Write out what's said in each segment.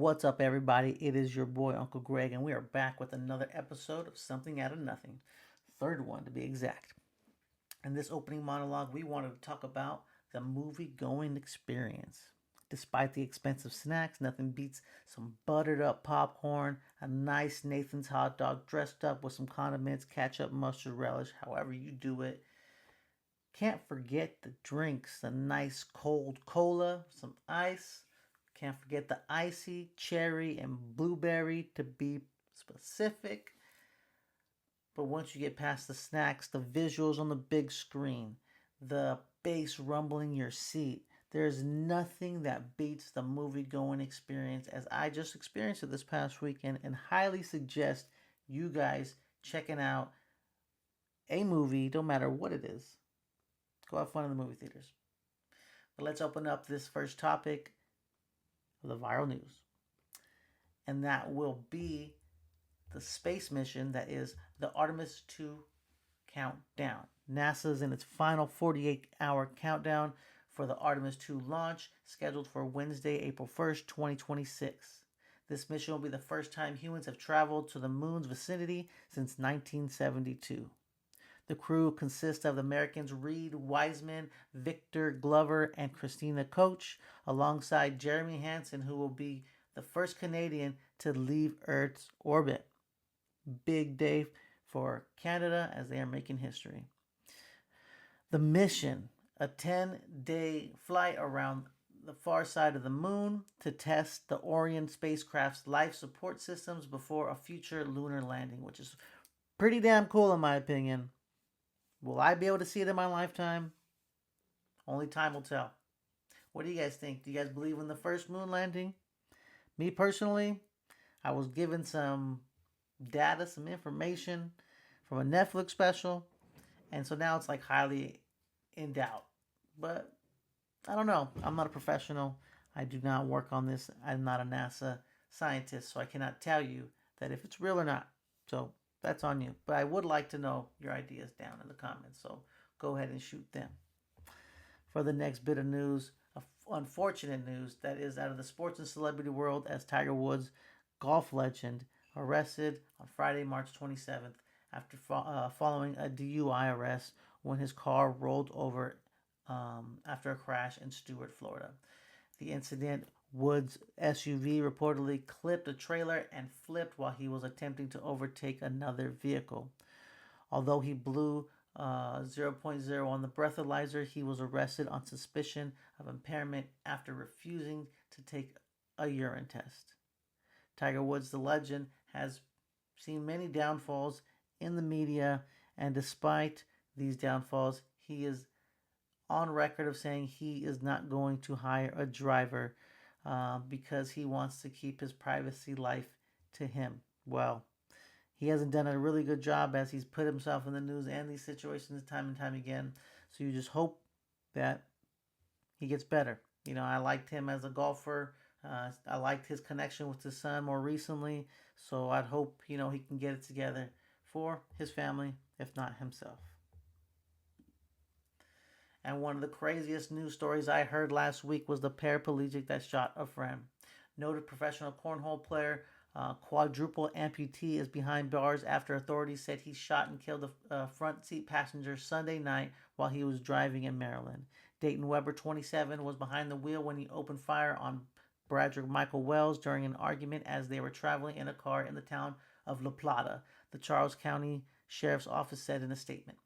What's up, everybody? It is your boy, Uncle Greg, and we are back with another episode of Something Out of Nothing. Third one, to be exact. In this opening monologue, we wanted to talk about the movie going experience. Despite the expensive snacks, nothing beats some buttered up popcorn, a nice Nathan's hot dog dressed up with some condiments, ketchup, mustard, relish, however you do it. Can't forget the drinks, a nice cold cola, some ice. Can't forget the icy, cherry, and blueberry to be specific. But once you get past the snacks, the visuals on the big screen, the bass rumbling your seat, there's nothing that beats the movie going experience as I just experienced it this past weekend and highly suggest you guys checking out a movie, don't matter what it is. Go have fun in the movie theaters. But let's open up this first topic of the viral news. And that will be the space mission that is the Artemis II countdown. NASA's in its final 48-hour countdown for the Artemis II launch, scheduled for Wednesday, April 1st, 2026. This mission will be the first time humans have traveled to the moon's vicinity since 1972. The crew consists of the Americans Reed Wiseman, Victor Glover, and Christina Koch, alongside Jeremy Hansen, who will be the first Canadian to leave Earth's orbit. Big day for Canada as they are making history. The mission, a 10-day flight around the far side of the moon to test the Orion spacecraft's life support systems before a future lunar landing, which is pretty damn cool in my opinion. Will I be able to see it in my lifetime? Only time will tell. What do you guys think? Do you guys believe in the first moon landing? Me personally, I was given some data, some information from a Netflix special, and so now it's like highly in doubt. But I don't know. I'm not a professional. I do not work on this. I'm not a NASA scientist, so I cannot tell you that if it's real or not. So that's on you. But I would like to know your ideas down in the comments, so go ahead and shoot them. For the next bit of news, unfortunate news that is out of the sports and celebrity world, as Tiger Woods, golf legend, arrested on Friday, March 27th after following a DUI arrest when his car rolled over after a crash in Stuart, Florida. The incident, Woods' SUV reportedly clipped a trailer and flipped while he was attempting to overtake another vehicle. Although he blew 0.0 on the breathalyzer, he was arrested on suspicion of impairment after refusing to take a urine test. Tiger Woods, the legend, has seen many downfalls in the media, and despite these downfalls, he is on record of saying he is not going to hire a driver because he wants to keep his privacy life to him. Well, he hasn't done a really good job as he's put himself in the news and these situations time and time again. So you just hope that he gets better. You know, I liked him as a golfer. I liked his connection with his son more recently. So I'd hope, he can get it together for his family, if not himself. And one of the craziest news stories I heard last week was the paraplegic that shot a friend. Noted professional cornhole player, quadruple amputee, is behind bars after authorities said he shot and killed a front seat passenger Sunday night while he was driving in Maryland. Dayton Weber, 27, was behind the wheel when he opened fire on Bradrick Michael Wells during an argument as they were traveling in a car in the town of La Plata, the Charles County Sheriff's Office said in a statement.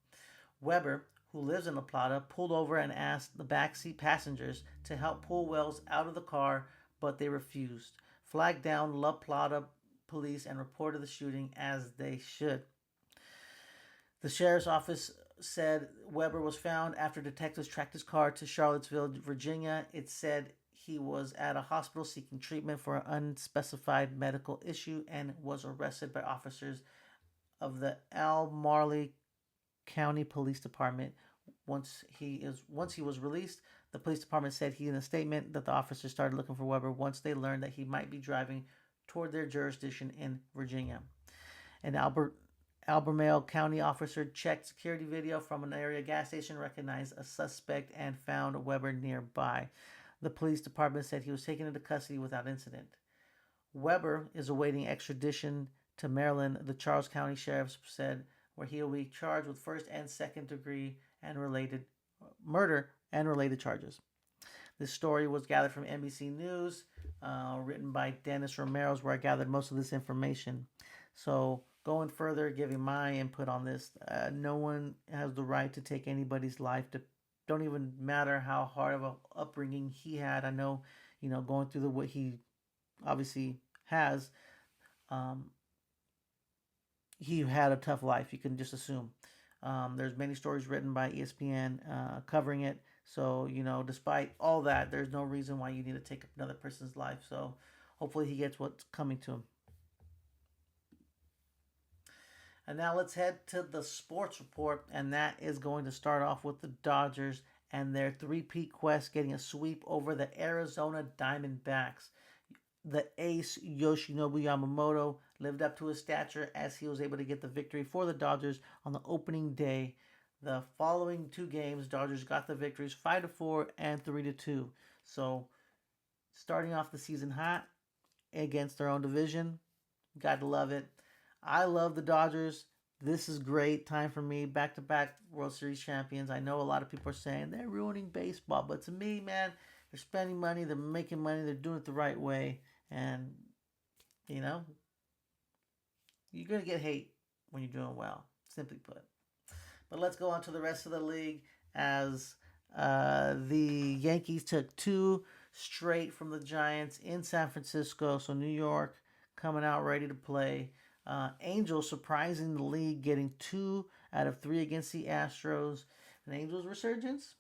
Weber, who lives in La Plata, pulled over and asked the backseat passengers to help pull Wells out of the car, but they refused. Flagged down La Plata police and reported the shooting, as they should. The sheriff's office said Weber was found after detectives tracked his car to Charlottesville, Virginia. It said he was at a hospital seeking treatment for an unspecified medical issue and was arrested by officers of the Albemarle County Police Department. Once he was released, the police department said in a statement that the officers started looking for Weber once they learned that he might be driving toward their jurisdiction in Virginia. An Albemarle County officer checked security video from an area gas station, recognized a suspect, and found Weber nearby. The police department said he was taken into custody without incident. Weber is awaiting extradition to Maryland, the Charles County Sheriff said, where he will be charged with first and second degree and related murder and related charges. This story was gathered from NBC News, written by Dennis Romero, where I gathered most of this information. So, going further, giving my input on this, no one has the right to take anybody's life. Don't even matter how hard of a upbringing he had. I know, going through what he obviously has, he had a tough life. You can just assume. There's many stories written by ESPN covering it. So, despite all that, there's no reason why you need to take another person's life. So, hopefully he gets what's coming to him. And now let's head to the sports report. And that is going to start off with the Dodgers and their three-peat quest, getting a sweep over the Arizona Diamondbacks. The ace Yoshinobu Yamamoto lived up to his stature as he was able to get the victory for the Dodgers on the opening day. The following two games, Dodgers got the victories 5-4 and 3-2. So, starting off the season hot against their own division, gotta love it. I love the Dodgers. This is great time for me. Back-to-back World Series champions. I know a lot of people are saying they're ruining baseball, but to me, man, they're spending money, they're making money, they're doing it the right way, and you're gonna get hate when you're doing well, simply put. But let's go on to the rest of the league as the Yankees took 2 straight from the Giants in San Francisco. So New York coming out ready to play. Angels surprising the league, getting 2 out of 3 against the Astros. An Angels resurgence?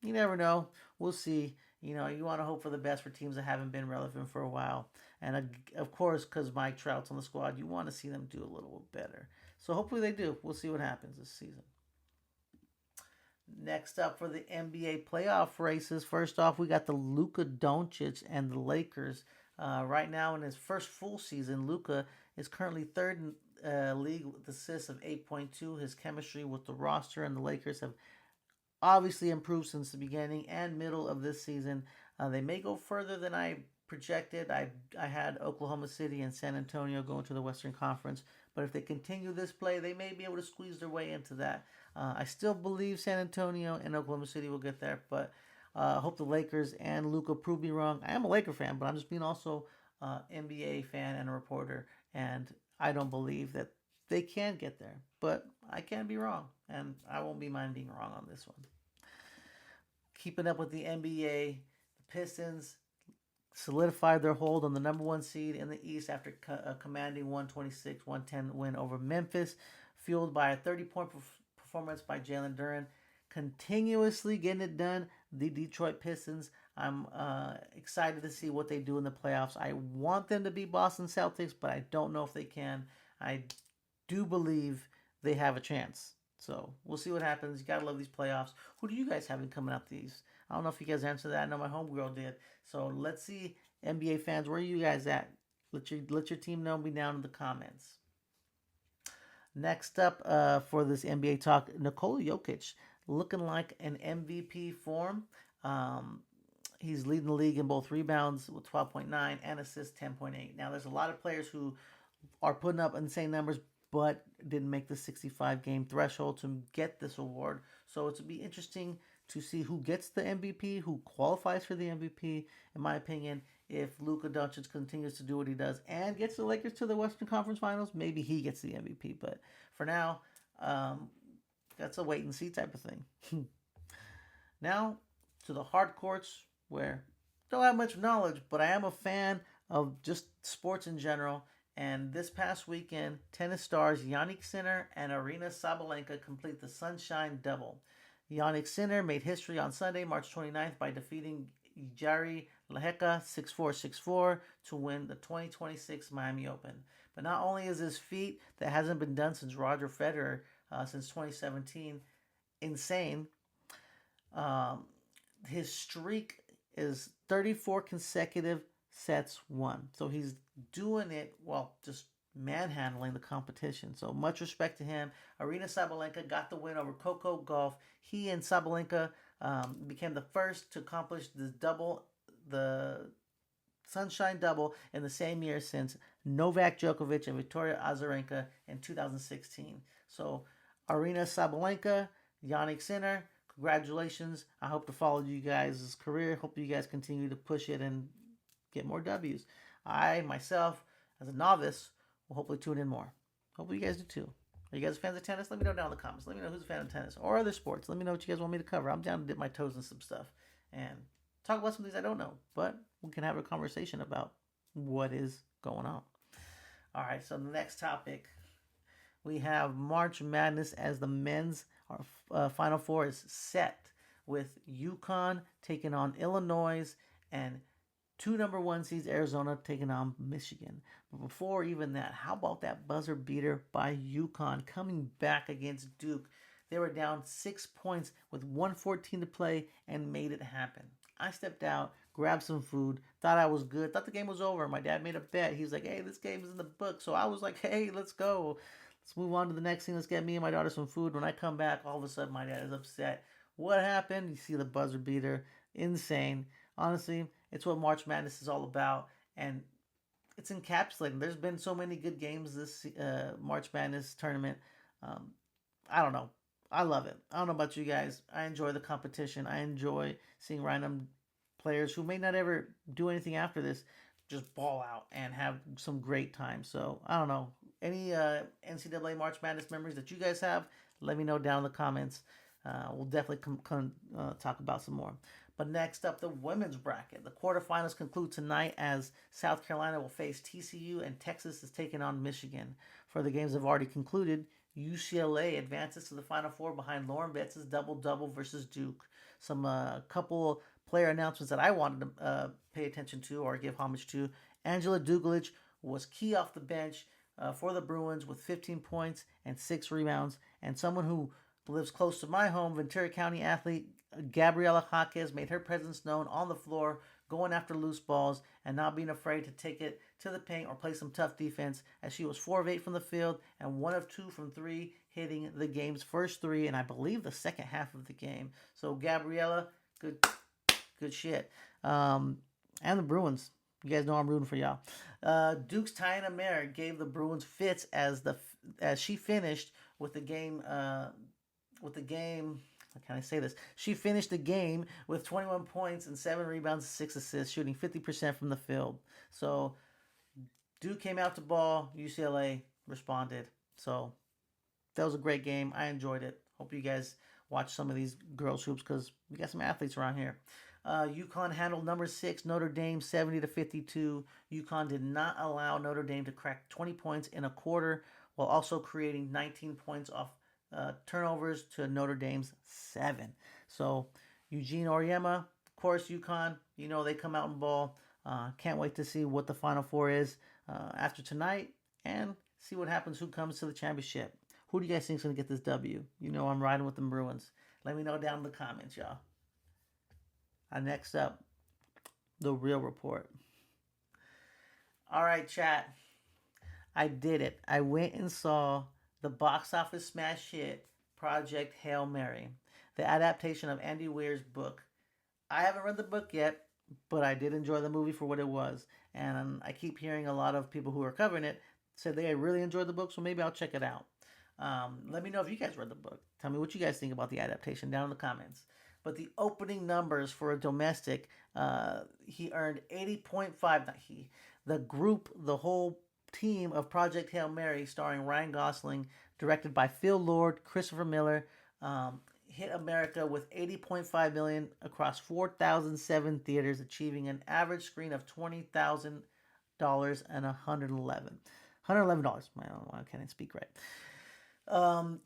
You never know. We'll see. You want to hope for the best for teams that haven't been relevant for a while. And of course, because Mike Trout's on the squad, you want to see them do a little better. So hopefully they do. We'll see what happens this season. Next up for the NBA playoff races. First off, we got the Luka Doncic and the Lakers. Right now in his first full season, Luka is currently third in league with assists of 8.2. His chemistry with the roster and the Lakers have obviously improved since the beginning and middle of this season. They may go further than I projected. I had Oklahoma City and San Antonio going to the Western Conference, but if they continue this play, they may be able to squeeze their way into that. I still believe San Antonio and Oklahoma City will get there, but I hope the Lakers and Luka prove me wrong. I am a Laker fan, but I'm just being also an NBA fan and a reporter, and I don't believe that they can get there, but I can be wrong, and I won't be mind being wrong on this one. Keeping up with the NBA, the Pistons solidified their hold on the number 1 seed in the East after commanding 126-110 win over Memphis, fueled by a 30-point performance by Jalen Duren. Continuously getting it done, the Detroit Pistons. I'm excited to see what they do in the playoffs. I want them to beat Boston Celtics, but I don't know if they can. I do believe they have a chance. So we'll see what happens. You gotta love these playoffs. Who do you guys have coming out the East? I don't know if you guys answered that. I know my homegirl did. So let's see, NBA fans, where are you guys at? Let your team know. Be down in the comments. Next up for this NBA talk, Nikola Jokic looking like an MVP form. He's leading the league in both rebounds with 12.9 and assists 10.8. Now, there's a lot of players who are putting up insane numbers but didn't make the 65-game threshold to get this award. So it's going to be interesting to see who gets the MVP, who qualifies for the MVP. In my opinion, if Luka Doncic continues to do what he does and gets the Lakers to the Western Conference Finals, maybe he gets the MVP. But for now, that's a wait and see type of thing. Now to the hard courts, where I don't have much knowledge, but I am a fan of just sports in general. And this past weekend, tennis stars Jannik Sinner and Aryna Sabalenka complete the Sunshine Double. Jannik Sinner made history on Sunday, March 29th, by defeating Jari Lehecka 6-4, 6-4 to win the 2026 Miami Open. But not only is this feat that hasn't been done since Roger Federer since 2017 insane, his streak is 34 consecutive sets won. So he's doing it while just manhandling the competition. So much respect to him. Aryna Sabalenka got the win over Coco Gauff. He and Sabalenka became the first to accomplish this double, the sunshine double in the same year since Novak Djokovic and Victoria Azarenka in 2016. So, Arina Sabalenka, Yannick Sinner, congratulations. I hope to follow you guys' career. Hope you guys continue to push it and get more W's. I, myself, as a novice, will hopefully tune in more. Hopefully you guys do too. Are you guys fans of tennis? Let me know down in the comments. Let me know who's a fan of tennis or other sports. Let me know what you guys want me to cover. I'm down to dip my toes in some stuff and talk about some things I don't know. But we can have a conversation about what is going on. All right, so the next topic, we have March Madness as the men's Final Four is set with UConn taking on Illinois and two number one seeds, Arizona, taking on Michigan. But before even that, how about that buzzer beater by UConn coming back against Duke? They were down 6 points with 1:14 to play and made it happen. I stepped out, grabbed some food, thought I was good, thought the game was over. My dad made a bet. He's like, hey, this game is in the book. So I was like, hey, let's go. Let's move on to the next thing. Let's get me and my daughter some food. When I come back, all of a sudden my dad is upset. What happened? You see the buzzer beater. Insane. Honestly, it's what March Madness is all about. And it's encapsulating. There's been so many good games this March Madness tournament. I don't know. I love it. I don't know about you guys. I enjoy the competition. I enjoy seeing random players who may not ever do anything after this just ball out and have some great time. So, I don't know. Any NCAA March Madness memories that you guys have, let me know down in the comments. We'll definitely talk about some more. But next up, the women's bracket. The quarterfinals conclude tonight as South Carolina will face TCU and Texas is taking on Michigan. For the games that have already concluded, UCLA advances to the Final Four behind Lauren Betts' double-double versus Duke. Some couple player announcements that I wanted to pay attention to or give homage to. Angela Dugalich was key off the bench for the Bruins with 15 points and 6 rebounds. And someone who lives close to my home, Ventura County athlete Gabriela Jaquez, made her presence known on the floor, going after loose balls and not being afraid to take it to the paint or play some tough defense, as she was 4 of 8 from the field and 1 of 2 from 3, hitting the game's first 3 and I believe the second half of the game. So Gabriela, good shit. And the Bruins. You guys know I'm rooting for y'all. Duke's Tiana Mare gave the Bruins fits as she finished with the game. How can I say this? She finished the game with 21 points and 7 rebounds and 6 assists, shooting 50% from the field. So Duke came out to ball. UCLA responded. So that was a great game. I enjoyed it. Hope you guys watch some of these girls hoops because we got some athletes around here. UConn handled number 6 Notre Dame 70-52. UConn did not allow Notre Dame to crack 20 points in a quarter, while also creating 19 points off turnovers to Notre Dame's 7. So Eugene Oryema, of course, UConn, they come out and ball. Can't wait to see what the Final Four is after tonight and see what happens, who comes to the championship. Who do you guys think is going to get this W? I'm riding with the Bruins. Let me know down in the comments, y'all. Next up, the real report. All right, chat. I did it. I went and saw the box office smash hit Project Hail Mary, the adaptation of Andy Weir's book. I haven't read the book yet, but I did enjoy the movie for what it was. And I keep hearing a lot of people who are covering it said they really enjoyed the book, so maybe I'll check it out. Let me know if you guys read the book. Tell me what you guys think about the adaptation down in the comments. But the opening numbers for a domestic, he earned 80.5. The whole team of Project Hail Mary, starring Ryan Gosling, directed by Phil Lord, Christopher Miller, hit America with $80.5 million across 4,007 theaters, achieving an average screen of $20,000 and $111. I can't speak right.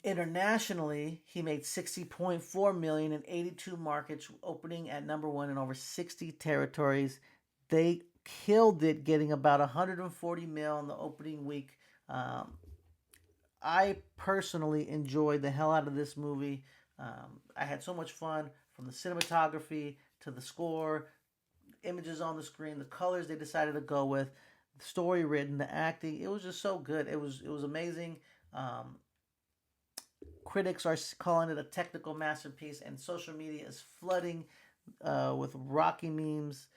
Internationally, he made $60.4 million in 82 markets, opening at number 1 in over 60 territories. They killed it, getting about $140 million in the opening week. I personally enjoyed the hell out of this movie. I had so much fun, from the cinematography to the score, images on the screen, the colors they decided to go with, the story written, the acting. It was just so good. It was amazing. Critics are calling it a technical masterpiece, and social media is flooding with Rocky memes.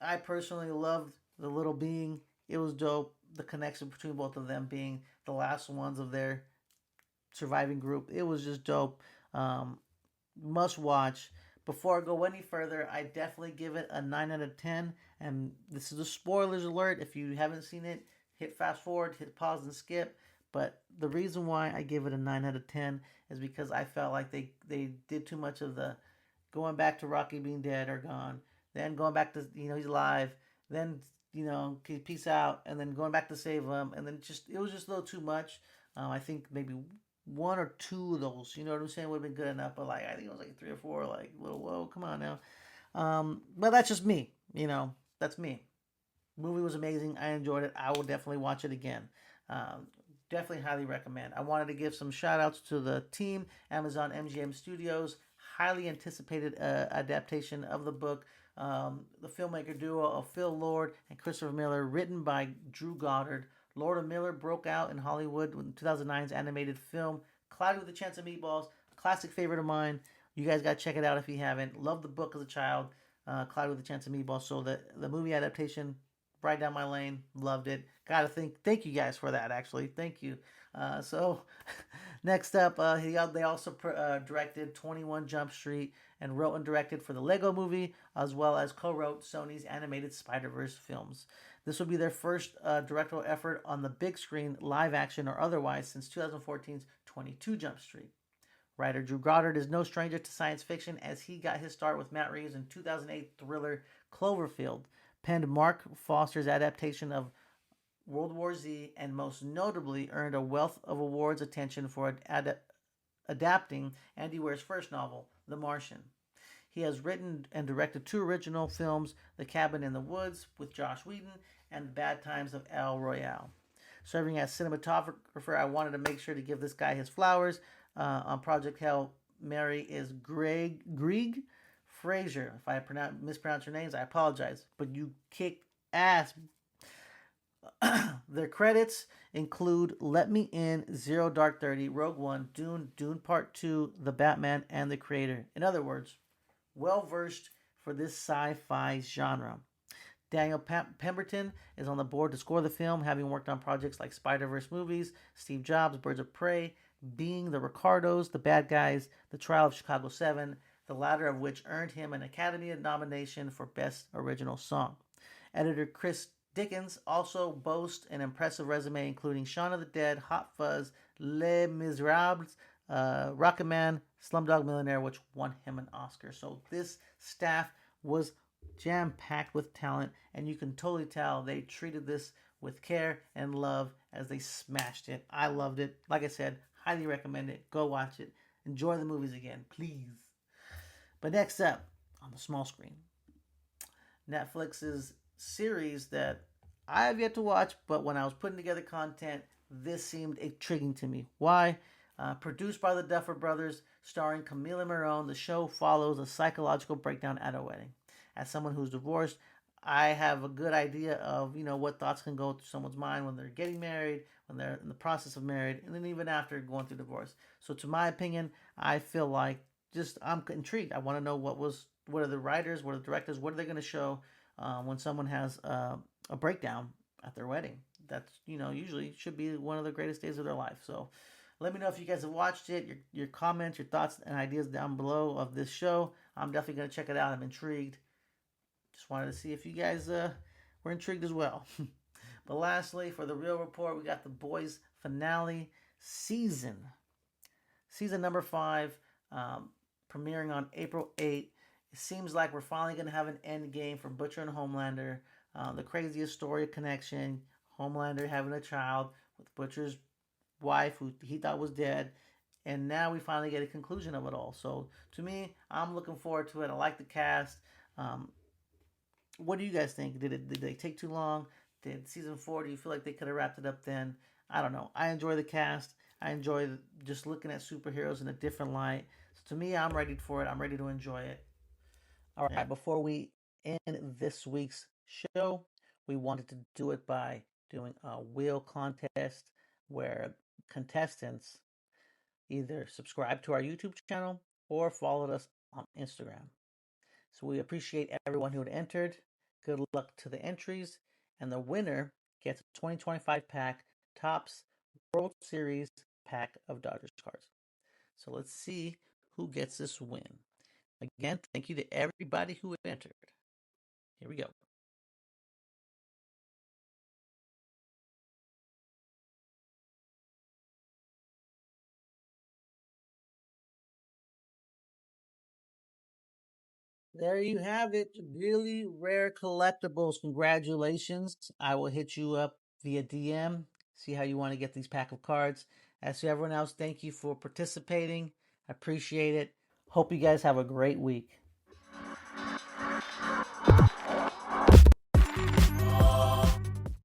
I personally loved the little being. It was dope. The connection between both of them being the last ones of their surviving group. It was just dope. Um, Must watch. Before I go any further, I definitely give it a 9 out of 10. And this is a spoilers alert. If you haven't seen it, hit fast forward, hit pause, and skip. But the reason why I give it a 9 out of 10 is because I felt like they did too much of the going back to Rocky being dead or gone, then going back to, he's alive, then, peace out, and then going back to save him. And then just, it was just a little too much. I think maybe one or two of those, you know what I'm saying, would have been good enough. But like, I think it was like three or four, like, little, whoa, come on now. But that's just me, that's me. Movie was amazing. I enjoyed it. I will definitely watch it again. Um, Definitely highly recommend. I wanted to give some shout outs to the team, Amazon MGM Studios, highly anticipated adaptation of the book. The filmmaker duo of Phil Lord and Christopher Miller, written by Drew Goddard. Lord and Miller broke out in Hollywood with 2009's animated film Cloudy with a Chance of Meatballs, classic favorite of mine. You guys got to check it out if you haven't. Loved the book as a child, Cloudy with a Chance of Meatballs. So the movie adaptation, right down my lane. Loved it. Gotta thank you guys for that. Actually, thank you. So next up, they also directed 21 Jump Street and wrote and directed for the Lego Movie, as well as co-wrote Sony's animated Spider-Verse films. This will be their first directorial effort on the big screen, live action or otherwise, since 2014's 22 Jump Street. Writer Drew Goddard is no stranger to science fiction, as he got his start with Matt Reeves in 2008 thriller Cloverfield, penned Mark Foster's adaptation of World War Z, and most notably earned a wealth of awards attention for adapting Andy Weir's first novel, The Martian. He has written and directed two original films, The Cabin in the Woods with Josh Whedon and Bad Times of El Royale. Serving as cinematographer, I wanted to make sure to give this guy his flowers. On Project Hail Mary is Grieg Fraser. If I mispronounce your names, I apologize. But you kick ass. Their credits include Let Me In, Zero Dark 30, Rogue One, Dune, Dune Part 2, The Batman, and The Creator. In other words, well versed for this sci fi genre. Daniel Pemberton is on the board to score the film, having worked on projects like Spider-Verse movies, Steve Jobs, Birds of Prey, Being, The Ricardos, The Bad Guys, The Trial of Chicago 7, the latter of which earned him an Academy nomination for Best Original Song. Editor Chris Dickens also boasts an impressive resume, including Shaun of the Dead, Hot Fuzz, Les Miserables, Rocketman, Slumdog Millionaire, which won him an Oscar. So this staff was jam packed with talent, and you can totally tell they treated this with care and love as they smashed it. I loved it. Like I said, highly recommend it. Go watch it. Enjoy the movies again, please. But next up, on the small screen, Netflix's series that I have yet to watch, but when I was putting together content, this seemed intriguing to me. Why? Produced by the Duffer Brothers, starring Camila Morone, the show follows a psychological breakdown at a wedding. As someone who's divorced, I have a good idea of what thoughts can go through someone's mind when they're getting married, when they're in the process of marriage, and then even after going through divorce. So, to my opinion, I feel like I'm intrigued. I want to know what are the writers, what are the directors, what are they going to show when someone has a breakdown at their wedding. That's usually should be one of the greatest days of their life. So let me know if you guys have watched it, your comments, your thoughts, and ideas down below of this show. I'm definitely going to check it out. I'm intrigued. Just wanted to see if you guys were intrigued as well. But lastly, for the Real Report, we got The Boys finale season number 5, premiering on April 8th. It seems like we're finally going to have an end game for Butcher and Homelander. The craziest story of connection. Homelander having a child with Butcher's wife, who he thought was dead. And now we finally get a conclusion of it all. So, to me, I'm looking forward to it. I like the cast. What do you guys think? Did they take too long? Did season 4, do you feel like they could have wrapped it up then? I don't know. I enjoy the cast. I enjoy just looking at superheroes in a different light. So, to me, I'm ready for it. I'm ready to enjoy it. All right, before we end this week's show, we wanted to do it by doing a wheel contest where contestants either subscribe to our YouTube channel or followed us on Instagram. So we appreciate everyone who had entered. Good luck to the entries, and the winner gets a 2025 pack Topps World Series pack of Dodgers cards. So let's see who gets this win. Again, thank you to everybody who entered. Here we go. There you have it. Really rare collectibles. Congratulations. I will hit you up via DM. See how you want to get these pack of cards. As to everyone else, thank you for participating. I appreciate it. Hope you guys have a great week.